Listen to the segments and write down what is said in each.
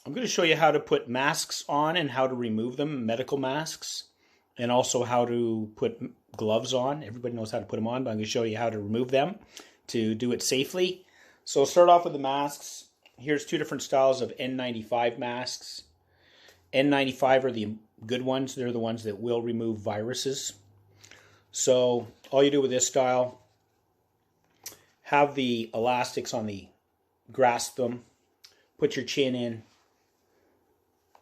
I'm going to show you how to put masks on and how to remove them, medical masks, and also how to put gloves on. Everybody knows how to put them on, but I'm going to show you how to remove them to do it safely. So I'll start off with the masks. Here's two different styles of N95 masks. N95 are the good ones. They're the ones that will remove viruses. So all you do with this style, have the elastics on the, grasp them, put your chin in,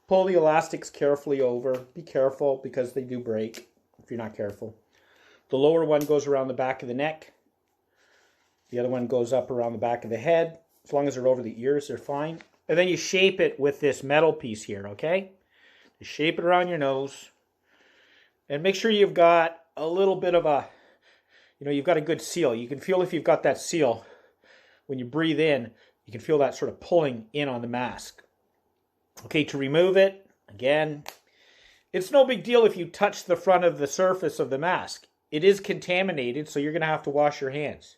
pull the elastics carefully over. Be careful because they do break if you're not careful. The lower one goes around the back of the neck. The other one goes up around the back of the head. As long as they're over the ears, they're fine. And then you shape it with this metal piece here, okay? You shape it around your nose. And make sure you've got a little bit of a, you've got a good seal. You can feel if you've got that seal, when you breathe in, you can feel that sort of pulling in on the mask. Okay, to remove it, again, it's no big deal if you touch the front of the surface of the mask. It is contaminated, so you're going to have to wash your hands.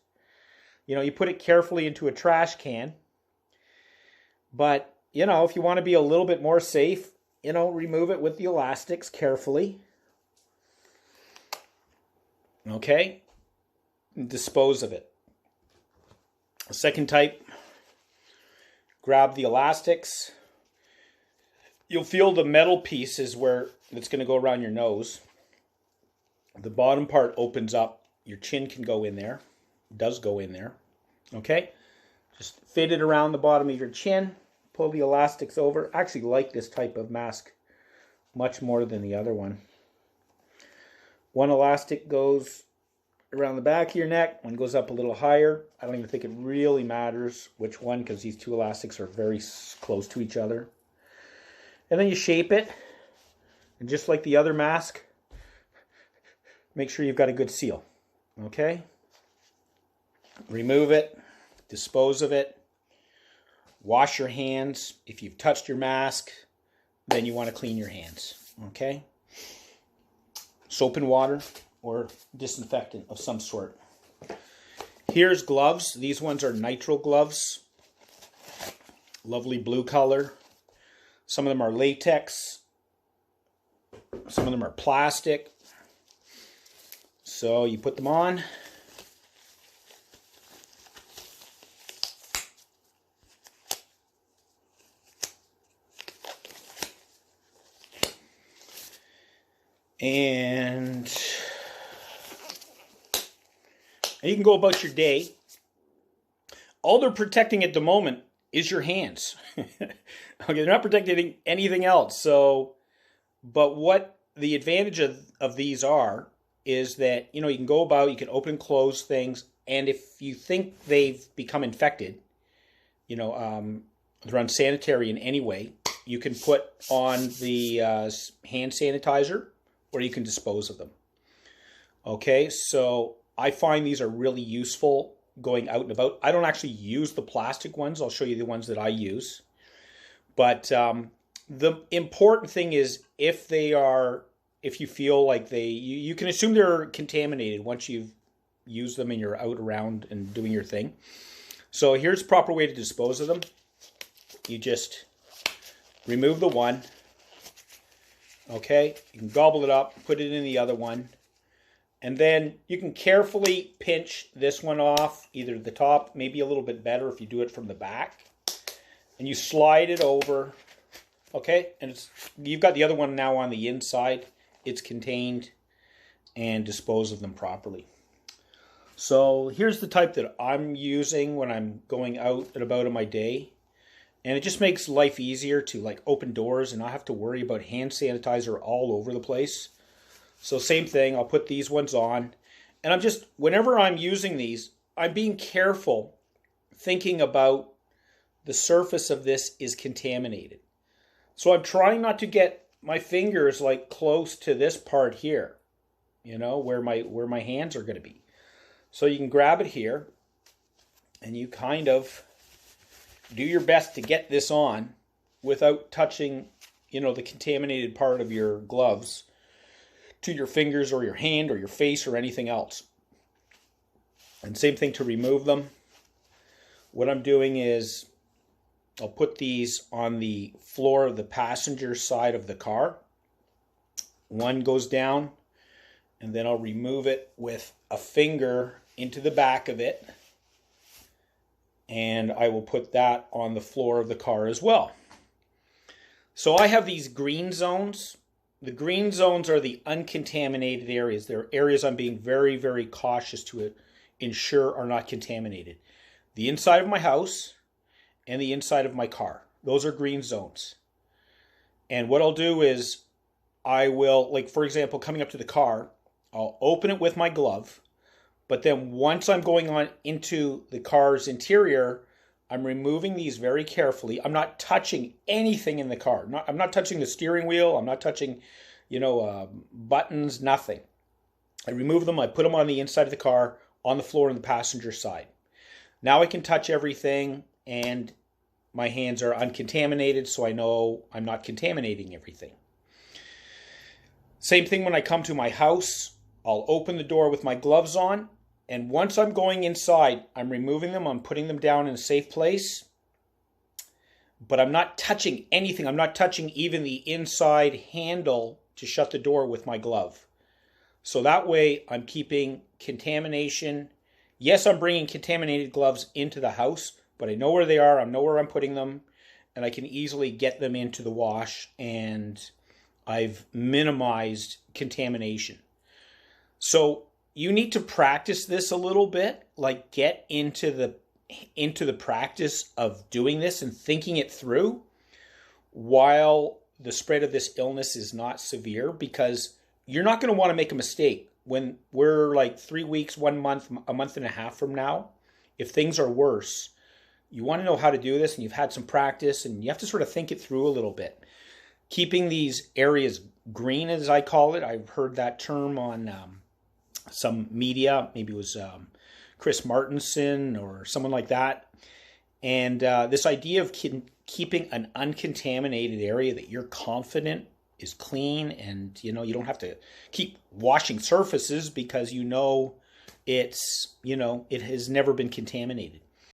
You put it carefully into a trash can. But, if you want to be a little bit more safe, remove it with the elastics carefully. Okay? And dispose of it. The second type, grab the elastics. You'll feel the metal piece is where it's going to go around your nose. The bottom part opens up. Your chin can go in there. It does go in there. Okay? Just fit it around the bottom of your chin. Pull the elastics over. I actually like this type of mask much more than the other one. One elastic goes around the back of your neck. One goes up a little higher. I don't even think it really matters which one because these two elastics are very close to each other. And then you shape it. And just like the other mask, make sure you've got a good seal. Okay? Remove it. Dispose of it. Wash your hands. If you've touched your mask, then you want to clean your hands. Okay? Soap and water or disinfectant of some sort. Here's gloves. These ones are nitrile gloves. Lovely blue color. Some of them are latex. Some of them are plastic. So you put them on. And you can go about your day. All they're protecting at the moment is your hands. Okay, they're not protecting anything else. So, but what the advantage of these are is that, you can go about, you can open and close things, and if you think they've become infected, they're unsanitary in any way, you can put on the hand sanitizer, or you can dispose of them. Okay, so I find these are really useful going out and about. I don't actually use the plastic ones. I'll show you the ones that I use. But the important thing is if you feel like you can assume they're contaminated once you've used them and you're out around and doing your thing. So here's the proper way to dispose of them. You just remove the one. Okay, you can gobble it up, put it in the other one. And then you can carefully pinch this one off, either the top, maybe a little bit better if you do it from the back. And you slide it over, okay? And you've got the other one now on the inside. It's contained, and dispose of them properly. So here's the type that I'm using when I'm going out and about in my day. And it just makes life easier to open doors and not have to worry about hand sanitizer all over the place. So same thing, I'll put these ones on. And whenever I'm using these, I'm being careful, thinking about the surface of this is contaminated. So I'm trying not to get my fingers close to this part here, where my hands are going to be. So you can grab it here, and you kind of do your best to get this on without touching, the contaminated part of your gloves to your fingers or your hand or your face or anything else. And same thing to remove them. What I'm doing is I'll put these on the floor of the passenger side of the car. One goes down, and then I'll remove it with a finger into the back of it, and I will put that on the floor of the car as well. So I have these green zones. The green zones are the uncontaminated areas. They're areas I'm being very, very cautious to ensure are not contaminated. The inside of my house and the inside of my car. Those are green zones. And what I'll do is I will, like for example, coming up to the car, I'll open it with my glove. But then once I'm going on into the car's interior, I'm removing these very carefully. I'm not touching anything in the car. I'm not touching the steering wheel. I'm not touching, buttons, nothing. I remove them. I put them on the inside of the car, on the floor on the passenger side. Now I can touch everything, and my hands are uncontaminated, so I know I'm not contaminating everything. Same thing when I come to my house. I'll open the door with my gloves on, and once I'm going inside, I'm removing them. I'm putting them down in a safe place, but I'm not touching anything. I'm not touching even the inside handle to shut the door with my glove. So that way I'm keeping contamination. Yes, I'm bringing contaminated gloves into the house, but I know where they are. I know where I'm putting them, and I can easily get them into the wash, and I've minimized contamination. So you need to practice this a little bit, like get into the practice of doing this and thinking it through while the spread of this illness is not severe, because you're not going to want to make a mistake when we're like 3 weeks, 1 month, a month and a half from now. If things are worse, you want to know how to do this, and you've had some practice, and you have to sort of think it through a little bit. Keeping these areas green, as I call it, I've heard that term on some media. Maybe it was Chris Martinson or someone like that. And this idea of keeping an uncontaminated area that you're confident is clean, and you don't have to keep washing surfaces because it has never been contaminated.